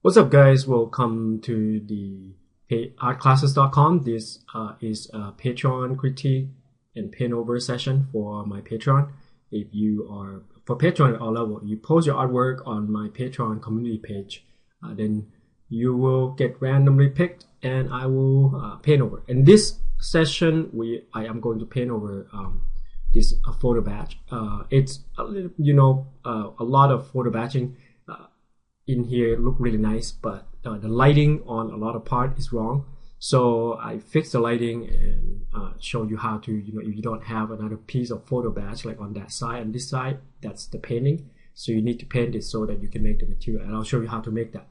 What's up, guys? Welcome to the artclasses.com. This is a Patreon critique and pin over session for my Patreon. If you are for Patreon at all level, you post your artwork on my Patreon community page, then you will get randomly picked, and I will paint over. In this session, I am going to paint over this photo batch. It's a little, a lot of photo batching. In here look really nice, but the lighting on a lot of part is wrong. So I fixed the lighting and show you how to, if you don't have another piece of photo batch like on that side and this side, that's the painting. So you need to paint it so that you can make the material, and I'll show you how to make that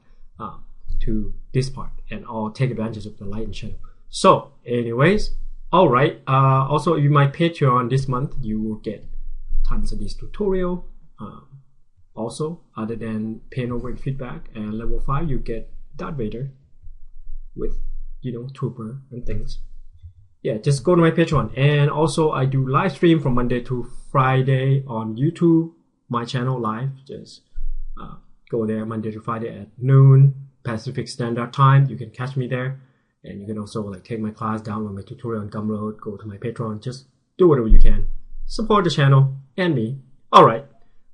to this part, and I'll take advantage of the light and shadow. So anyways, all right. Also, if you my Patreon this month, you will get tons of this tutorial. Also, other than paint over and feedback, and level 5 you get Darth Vader with trooper and things. Yeah, just go to my Patreon. And also I do live stream from Monday to Friday on YouTube, my channel live. Just go there Monday to Friday at noon Pacific Standard Time. You can catch me there, and you can also take my class, download my tutorial on Gumroad, go to my Patreon. Just do whatever you can, support the channel and me. All right,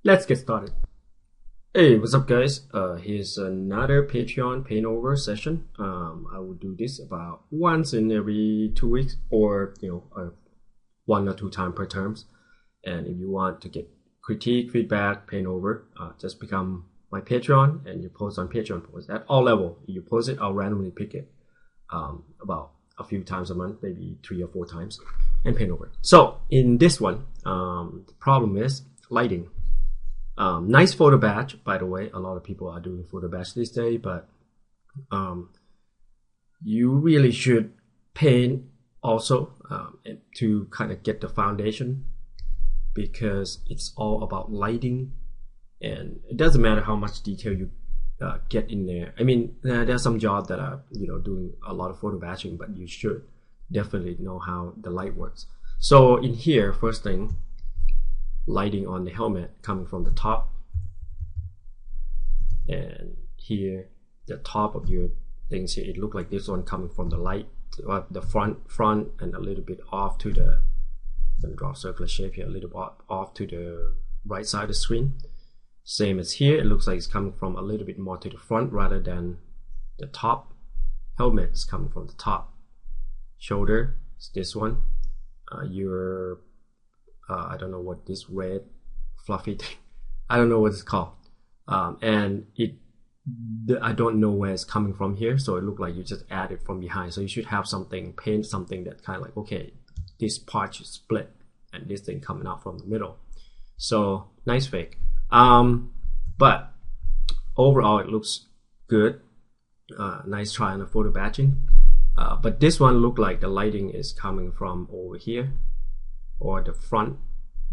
let's get started. Hey, what's up, guys? Here's another Patreon paint over session. I will do this about once in every 2 weeks, or 1 or 2 times per terms. And if you want to get critique, feedback, paint over, just become my Patreon, and you post on Patreon posts at all level. If you post it, I'll randomly pick it about a few times a month, maybe 3 or 4 times, and paint over. So in this one, the problem is lighting. Nice photo batch, by the way. A lot of people are doing photo batch this day, but you really should paint also to kind of get the foundation, because it's all about lighting, and it doesn't matter how much detail you get in there. I mean, there's some jobs that are doing a lot of photo batching, but you should definitely know how the light works. So in here, first thing, lighting on the helmet coming from the top, and here the top of your things here, it looked like this one coming from the light, the front and a little bit off to the, let me draw a circular shape here, a little bit off to the right side of the screen. Same as here, it looks like it's coming from a little bit more to the front rather than the top. Helmet is coming from the top. Shoulder is this one. Your I don't know what this red fluffy thing, I don't know what it's called, and I don't know where it's coming from here, so it looked like you just add it from behind. So you should have something, paint something that kind of like, okay, this part should split and this thing coming out from the middle. So nice fake, but overall it looks good. Nice try on the photo batching, but this one looked like the lighting is coming from over here, or the front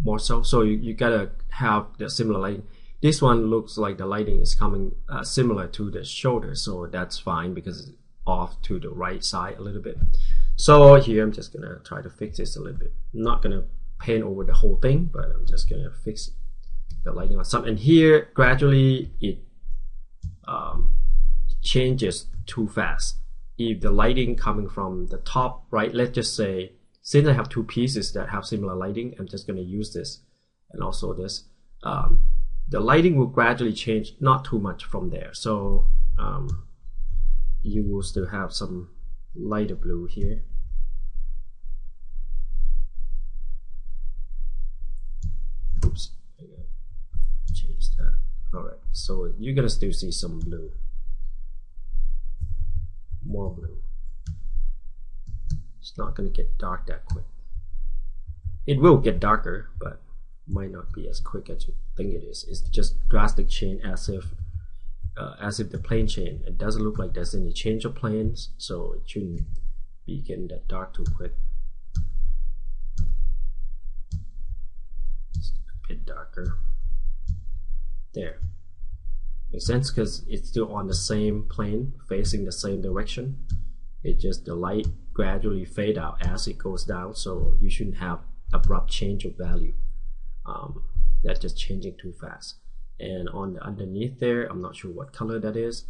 more so. So you gotta have the similar lighting. This one looks like the lighting is coming similar to the shoulder, so that's fine because it's off to the right side a little bit. So here I'm just gonna try to fix this a little bit. I'm not gonna paint over the whole thing, but I'm just gonna fix the lighting on some. And here gradually it changes too fast. If the lighting coming from the top right, let's just say, since I have 2 pieces that have similar lighting, I'm just going to use this and also this. The lighting will gradually change, not too much from there. So you will still have some lighter blue here. Oops, I gotta change that. Alright, so you're going to still see some blue. More blue. It's not going to get dark that quick. It will get darker, but might not be as quick as you think it is. It's just drastic change, as if the plane change. It doesn't look like there's any change of planes, so it shouldn't be getting that dark too quick. It's a bit darker. There. Makes sense, because it's still on the same plane, facing the same direction. It's just the light gradually fade out as it goes down, so you shouldn't have abrupt change of value. That's just changing too fast. And on the underneath there, I'm not sure what color that is.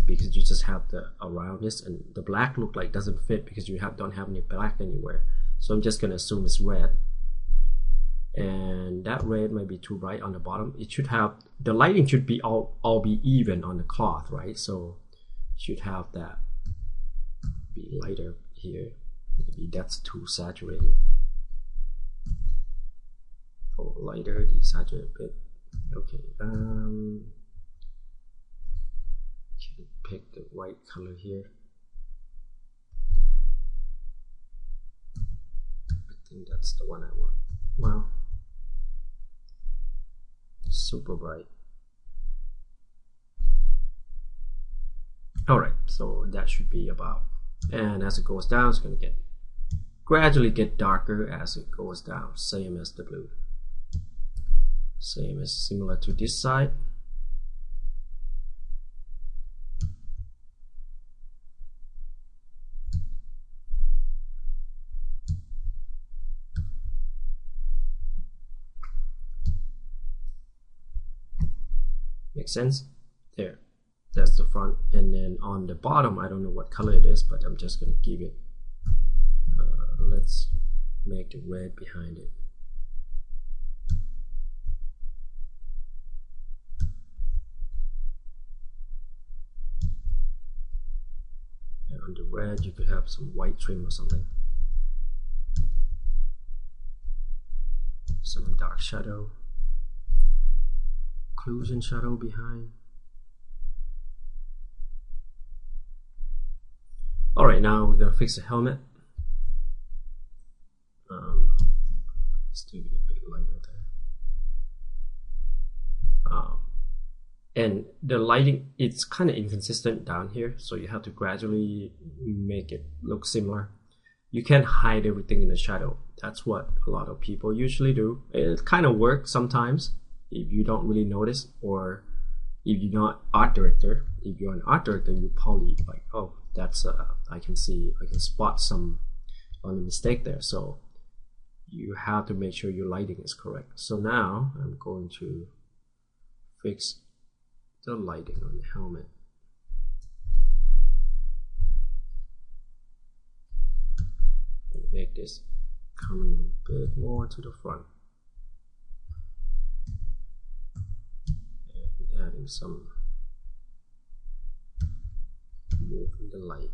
because you just have the around this, and the black look like doesn't fit because you don't have any black anywhere. So I'm just gonna assume it's red, and that red might be too bright on the bottom. It should have, the lighting should be all be even on the cloth, right? So should have that be lighter here. Maybe that's too saturated. Go lighter, desaturate a bit. Okay, can pick the right color here. I think that's the one I want. Well, super bright. All right, so that should be about, and as it goes down, it's going to gradually get darker as it goes down, same as the blue. Same as similar to this side. Makes sense? There. That's the front. And then on the bottom, I don't know what color it is, but I'm just going to give it, let's make the red behind it. And on the red, you could have some white trim or something. Some dark shadow. Occlusion shadow behind. Alright, now we're going to fix the helmet. Still be a bit lighter there. And the lighting, it's kind of inconsistent down here, so you have to gradually make it look similar. You can't hide everything in the shadow. That's what a lot of people usually do. It kind of works sometimes if you don't really notice, or if you're not art director. If you're an art director, you probably like, oh, that's I can spot some on the mistake there. So you have to make sure your lighting is correct. So now I'm going to fix the lighting on the helmet. And make this coming a bit more to the front. And adding some, moving the light.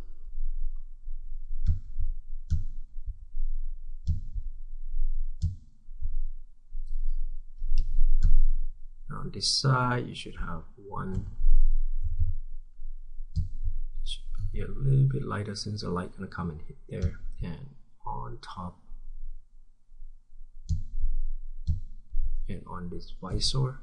On this side, you should have one. It should be a little bit lighter since the light gonna come and hit there. And on top, and on this visor,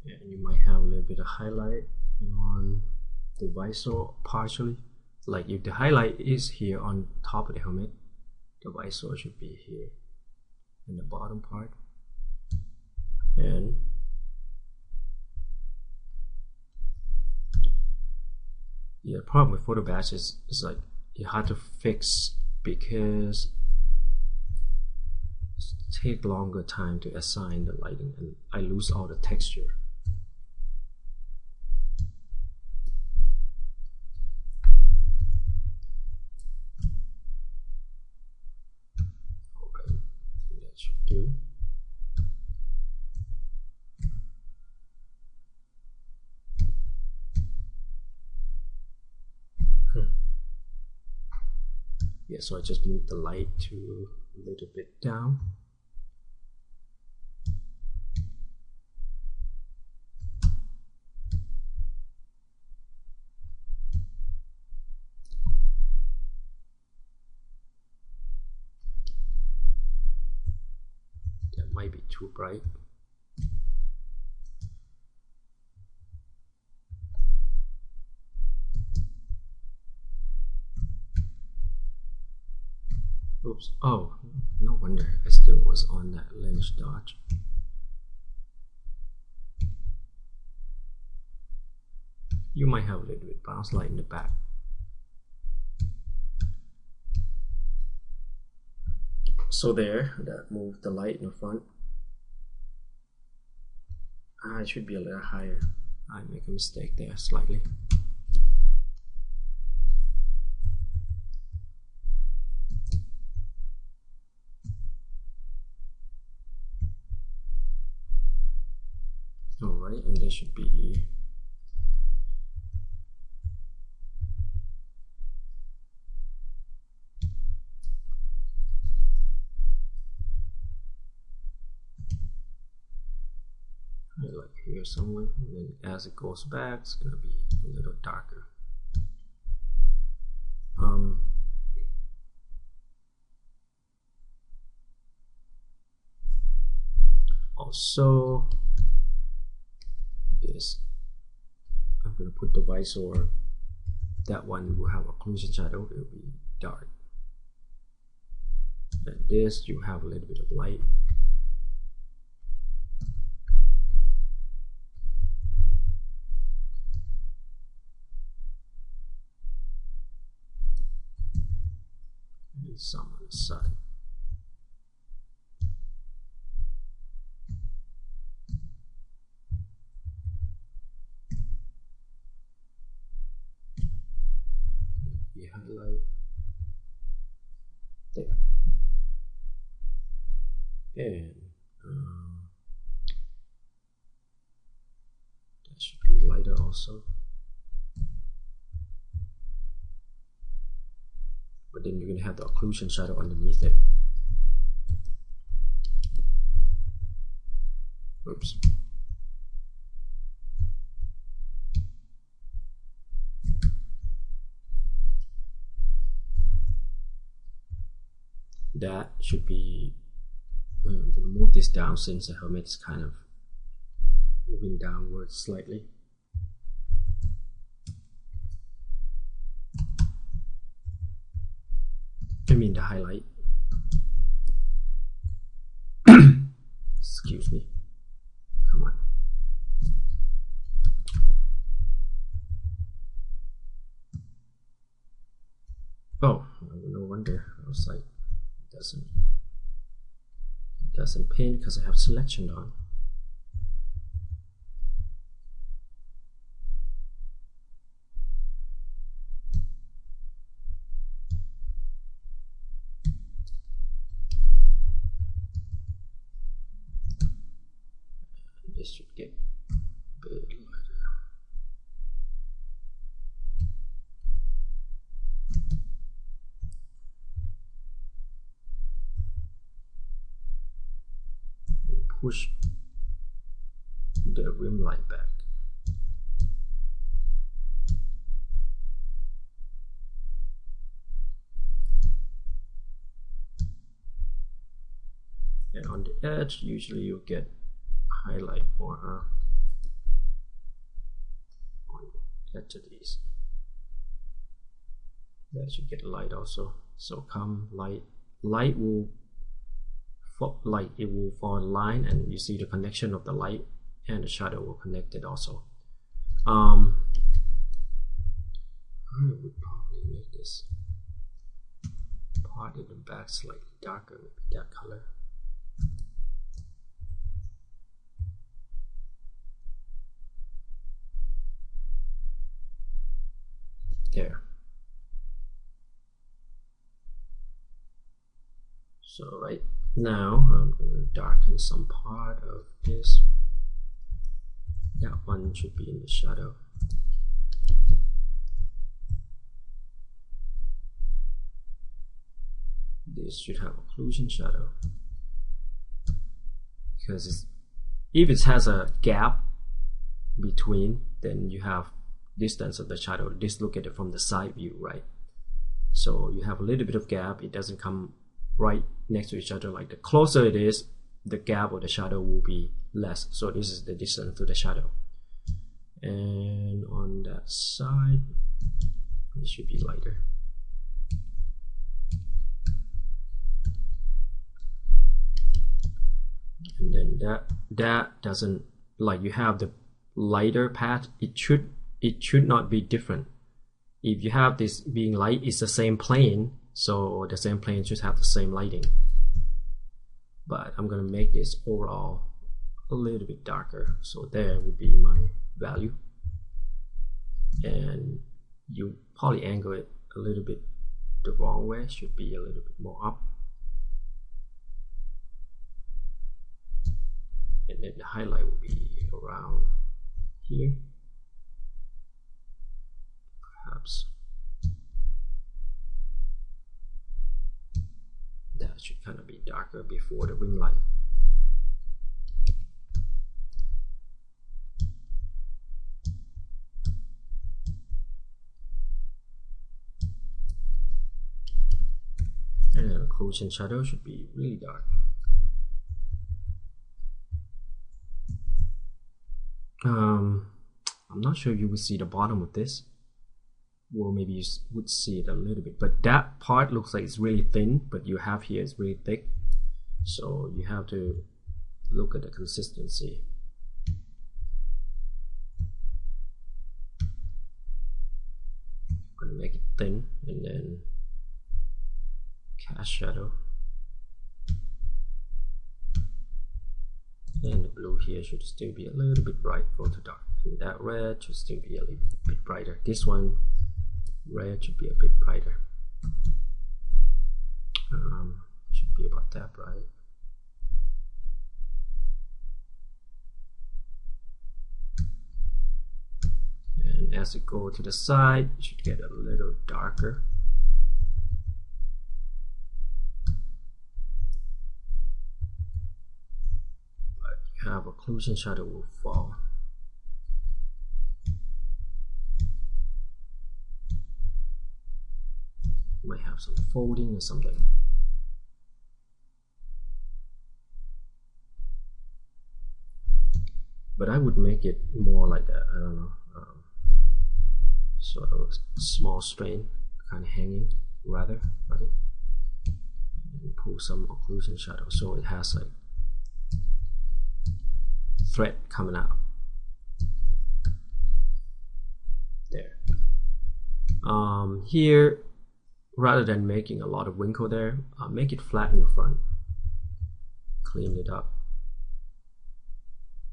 and you might have a little bit of highlight on the visor partially. Like if the highlight is here on top of the helmet, the visor should be here in the bottom part. And yeah, the problem with photo batch is like you have to fix because it takes longer time to assign the lighting, and I lose all the texture. Do. Yeah, so I just moved the light to a little bit down. Might be too bright. Oops. Oh, no wonder I still was on that lens dodge. You might have a little bit bounce light in the back. So there, that moved the light in the front. It should be a little higher. I make a mistake there slightly. Alright, and there should be highlight here somewhere, and then as it goes back, it's gonna be a little darker. Also, this, I'm gonna put the visor. That one will have occlusion shadow, it will be dark. And this, you have a little bit of light. And some on the side. Highlight there, and that should be lighter also, but then you're going to have the occlusion shadow underneath it. Oops. That should be, I'm going to move this down since the helmet is kind of moving downwards slightly. I mean the highlight. Excuse me. Come on. Oh, no wonder. I was like, doesn't paint because I have selection on. This should get a bit lighter. Push the rim light back. And on the edge, usually you get highlight more on the edge of these. That should get light also. So come light will it will fall in line, and you see the connection of the light and the shadow will connect it also. I would probably make this part in the back slightly darker, maybe that color. There. So right now I'm going to darken some part of this. That one should be in the shadow. This should have occlusion shadow, because if it has a gap between, then you have distance of the shadow. Just look at it from the side view, right? So you have a little bit of gap. It doesn't come right next to each other. Like the closer it is, the gap or the shadow will be less. So this is the distance to the shadow. And on that side, it should be lighter. And then that doesn't, like, you have the lighter path, it should not be different. If you have this being light, it's the same plane, so the same plane should have the same lighting. but I'm gonna make this overall a little bit darker. So there would be my value, and you probably angle it a little bit the wrong way. Should be a little bit more up, and then the highlight will be around here, perhaps. That should kind of be darker before the rim light. And occlusion shadow should be really dark. I'm not sure if you would see the bottom of this. Well, maybe you would see it a little bit, but that part looks like it's really thin, but you have here is really thick. So you have to look at the consistency. I'm gonna make it thin and then cast shadow. And the blue here should still be a little bit bright, go to dark. And that red should still be a little bit brighter. This one, red should be a bit brighter. Should be about that bright. And as it goes to the side, it should get a little darker. Have occlusion shadow will fall. Might have some folding or something. But I would make it more like a, I don't know, sort of a small strain, kind of hanging rather, right? And pull some occlusion shadow so it has like thread coming out there. Here, rather than making a lot of wrinkle there, make it flat in the front, clean it up,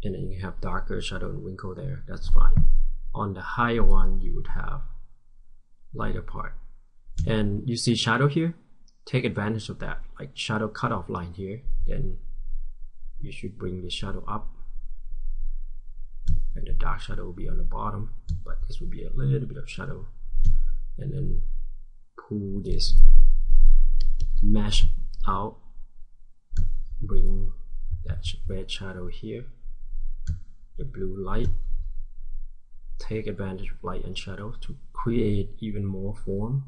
and then you have darker shadow and wrinkle there. That's fine. On the higher one, you would have lighter part, and you see shadow here. Take advantage of that, like shadow cutoff line here. Then you should bring the shadow up. And the dark shadow will be on the bottom, but this will be a little bit of shadow, and then pull this mesh out, bring that red shadow here, the blue light. Take advantage of light and shadow to create even more form.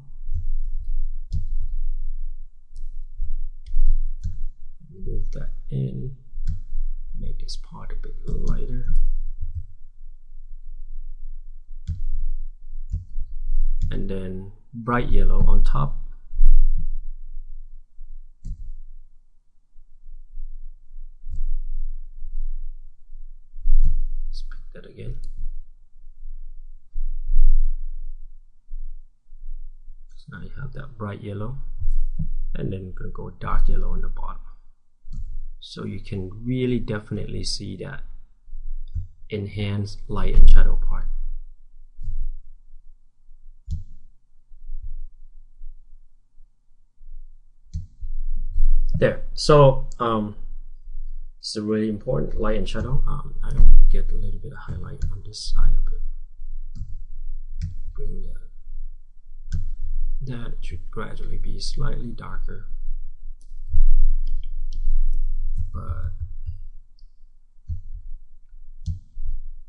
Move that in, make this part a bit lighter. And then bright yellow on top. Let's pick that again. So now you have that bright yellow, and then we're gonna go dark yellow on the bottom. So you can really definitely see that enhanced light and shadow part. There. So it's a really important light and shadow. I'll get a little bit of highlight on this side a bit. Bring that. It should gradually be slightly darker, but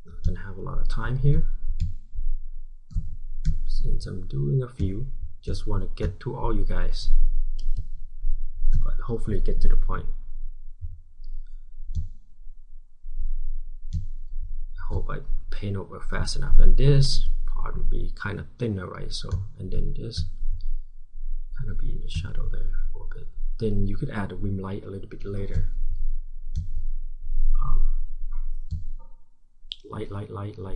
not gonna have a lot of time here. Since I'm doing a few, just want to get to all you guys. But hopefully get to the point. I hope I paint over fast enough, and this part will be kind of thinner, right? So, and then this kind of be in the shadow there for a bit. Then you could add a rim light a little bit later. Light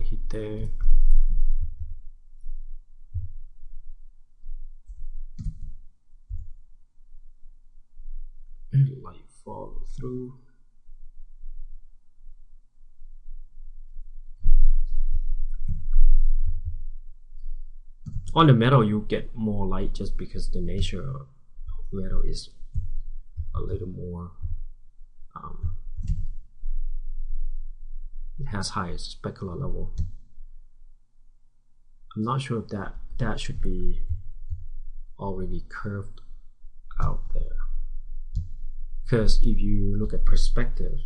hit there. light follow through. On the metal, you get more light just because the nature of metal is a little more. It has higher specular level. I'm not sure if that should be already curved out there, because if you look at perspective,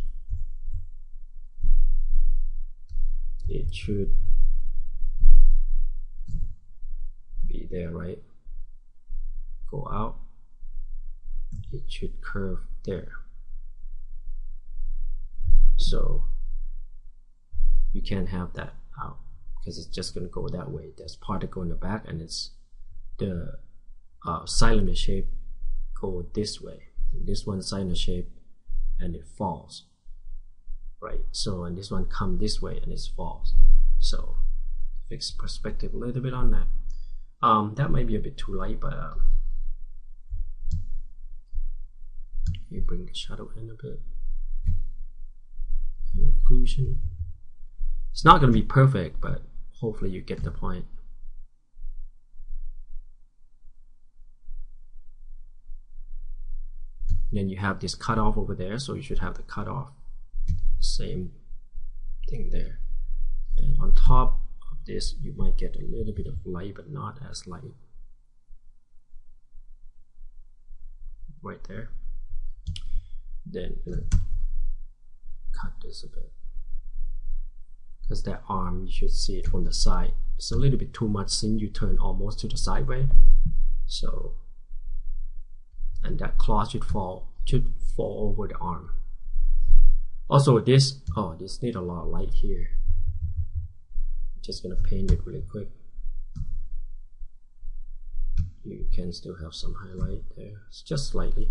it should be there, right? Go out, it should curve there. So you can't have that out because it's just going to go that way. There's particle in the back, and it's the cylinder shape go this way, and this one cylinder shape, and it falls, right? So, and this one come this way and it falls. So fix perspective a little bit on that. That might be a bit too light, but you bring the shadow in a bit. And occlusion. It's not going to be perfect, but hopefully you get the point. Then you have this cutoff over there, so you should have the cutoff. Same thing there. And on top of this, you might get a little bit of light, but not as light. Right there. Then cut this a bit, because that arm, you should see it from the side. It's a little bit too much since you turn almost to the sideway. So, and that cloth should fall over the arm. Also this need a lot of light here. Just gonna paint it really quick. You can still have some highlight there. It's just slightly.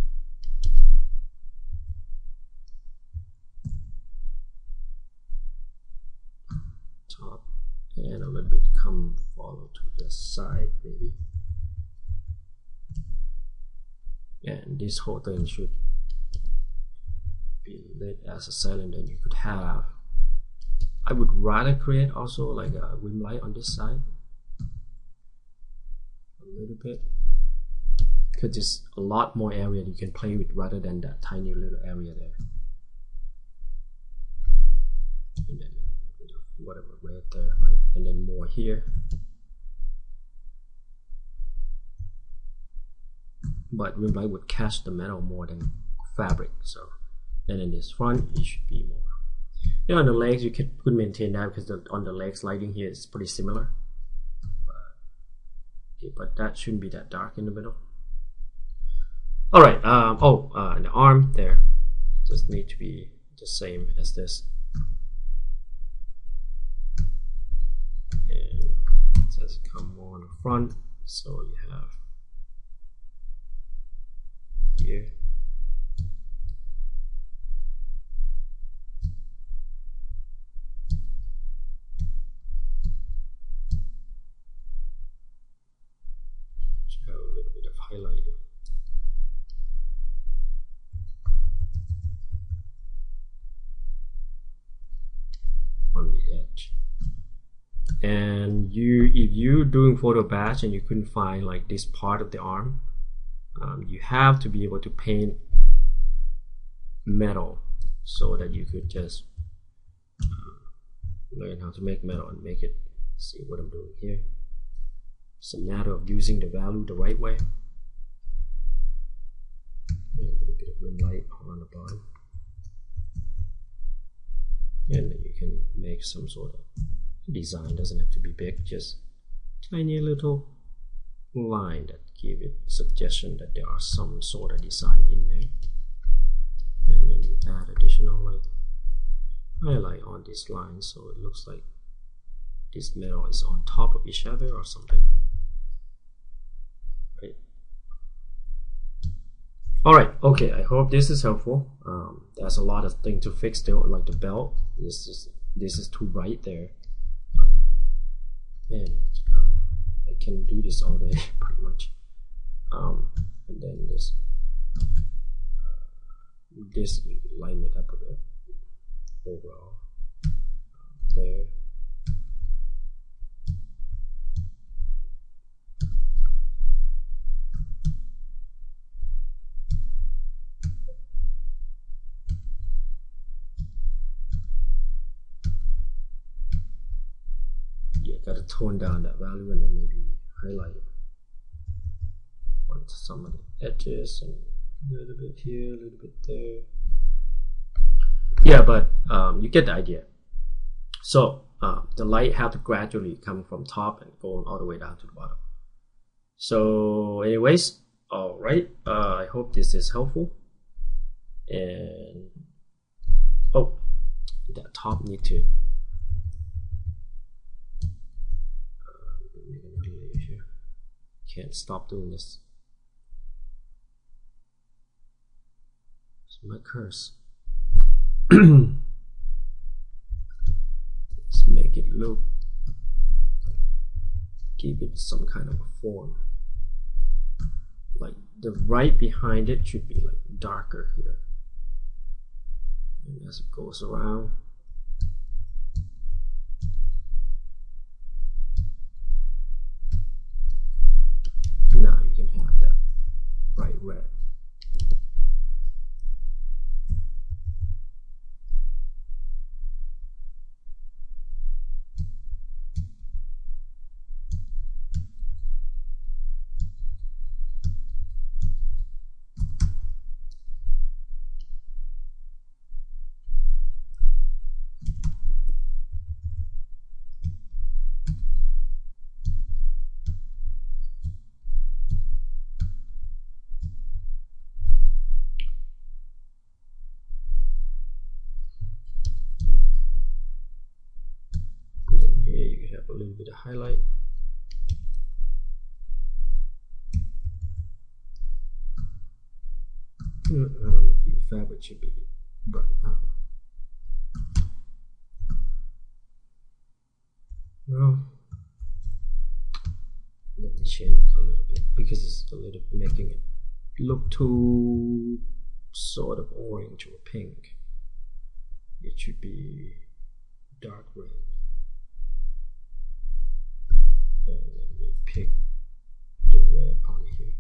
Top, and a little bit come follow to the side maybe. And this whole thing should be lit as a cylinder. You could have, I would rather create also like a rim light on this side a little bit, because there's a lot more area you can play with rather than that tiny little area there. And then a little bit of whatever red there, right? And then more here. But rim light would catch the metal more than fabric. So, and in this front, it should be more. Yeah, on the legs, you could maintain that because on the legs lighting here is pretty similar. But that shouldn't be that dark in the middle. All right. And the arm there just need to be the same as this. And just come more on the front, so you have here. Show a little bit of highlight. On the edge. And if you're doing photo batch and you couldn't find like this part of the arm, you have to be able to paint metal so that you could just learn how to make metal and make it. See what I'm doing here. It's a matter of using the value the right way. And a little bit of rim light on the bottom, and then you can make some sort of design. Doesn't have to be big, just tiny little line that give it suggestion that there are some sort of design in there. And then you add additional like highlight on this line, so it looks like this metal is on top of each other or something, right? All right, okay, I hope this is helpful. There's a lot of things to fix still, like the belt. This is too bright there. And I can do this all day pretty much. And then this just line it up a bit overall. There. Yeah, gotta tone down that value and then maybe highlight it on some of the edges and a little bit here, a little bit there. Yeah, but you get the idea. So the light have to gradually come from top and going all the way down to the bottom. So anyways, all right, I hope this is helpful. And oh, that top need to make another layer here. Can't stop doing this. It's my curse. Let's make it look, give it some kind of a form. Like the right behind it should be like darker here. And as it goes around, now you can have that bright red. A little bit of highlight. The fabric should be bright. Well, let me change the color a bit because it's a little making it look too sort of orange or pink. It should be dark red. Let me pick the red part here.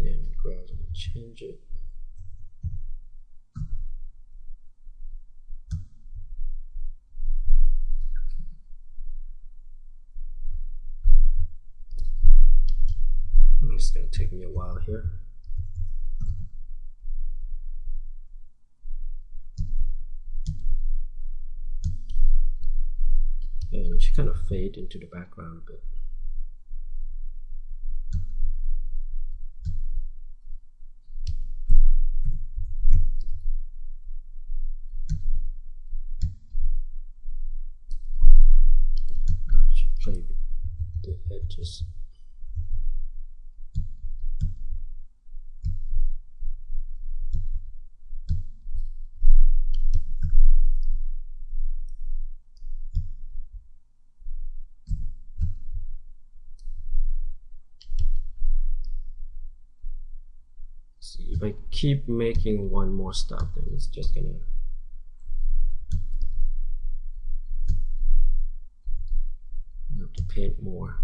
And gradually change it. It's going to take me a while here. And it should kind of fade into the background a bit. Play the edges. See, if I keep making one more stuff, then it's just gonna have to paint more.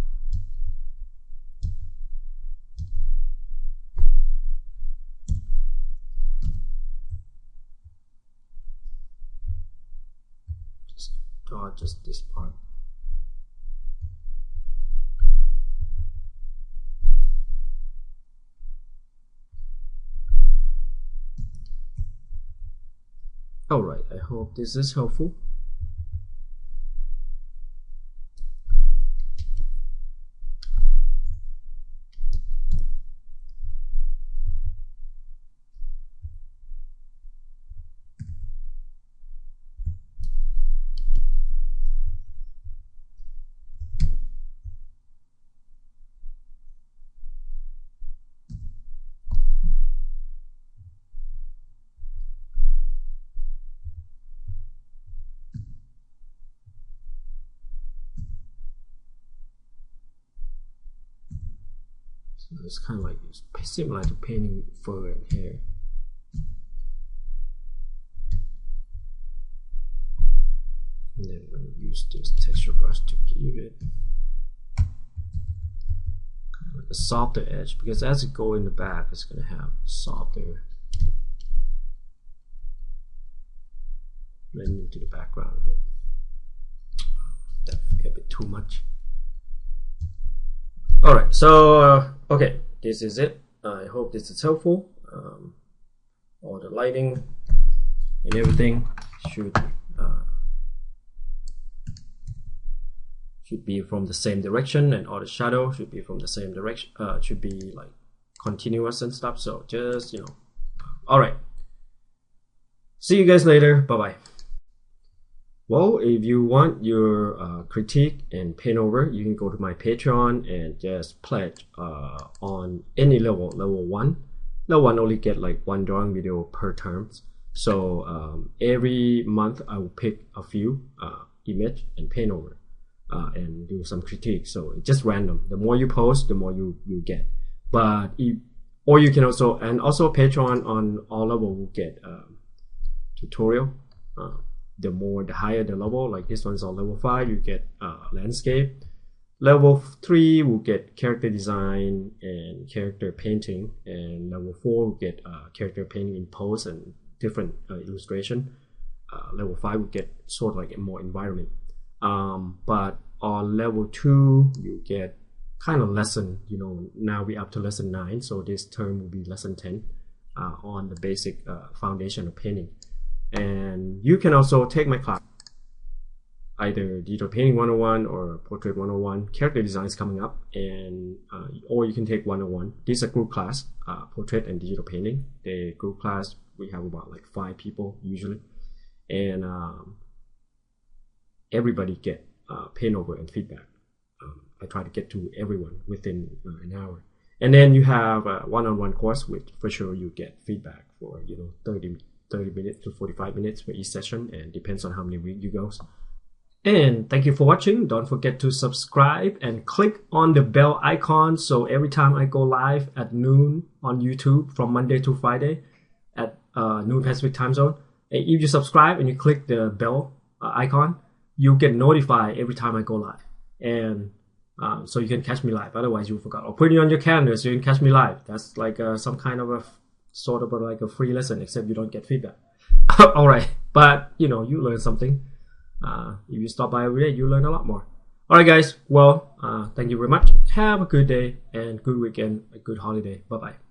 Just this part. Alright, I hope this is helpful. So it's kind of like similar to painting fur and hair. And then I'm going to use this texture brush to give it kind of like a softer edge, because as it goes in the back, it's going to have softer blend into the background a bit. That would be a bit too much. Alright, so okay, this is it. I hope this is helpful. All the lighting and everything should be from the same direction, and all the shadow should be from the same direction. Should be like continuous and stuff. So just, you know. Alright. See you guys later. Bye bye. Well, if you want your critique and paint over, you can go to my Patreon and just pledge on any level. Level 1. Level 1 only get like 1 drawing video per term. So every month I will pick a few image and paint over and do some critique. So it's just random. The more you post, the more you get. But or you can also, and also Patreon on all level will get tutorial. The higher the level, like this one's on level 5, you get landscape. Level 3 will get character design and character painting, and level 4 will get character painting in pose and different illustration. Level 5 will get sort of like a more environment. But on level 2 you get kind of lesson, you know, now we're up to lesson 9, so this term will be lesson 10 on the basic foundation of painting. And you can also take my class, either digital painting 101 or portrait 101. Character design is coming up, and or you can take 101. This is a group class, portrait and digital painting. The group class, we have about like 5 people usually, and everybody get paint over and feedback. I try to get to everyone within an hour. And then you have a one-on-one course, which for sure you get feedback for, you know, 30 minutes to 45 minutes for each session, and depends on how many weeks you go. And thank you for watching. Don't forget to subscribe and click on the bell icon, so every time I go live at noon on YouTube from Monday to Friday at noon Pacific time zone, and if you subscribe and you click the bell icon, you get notified every time I go live, and so you can catch me live. Otherwise you forgot, or put it on your calendar so you can catch me live. That's like some kind of a sort of like a free lesson, except you don't get feedback. All right, but you know, you learn something. If you stop by every day, you learn a lot more. All right, guys. Well, thank you very much. Have a good day and good weekend, a good holiday. Bye bye.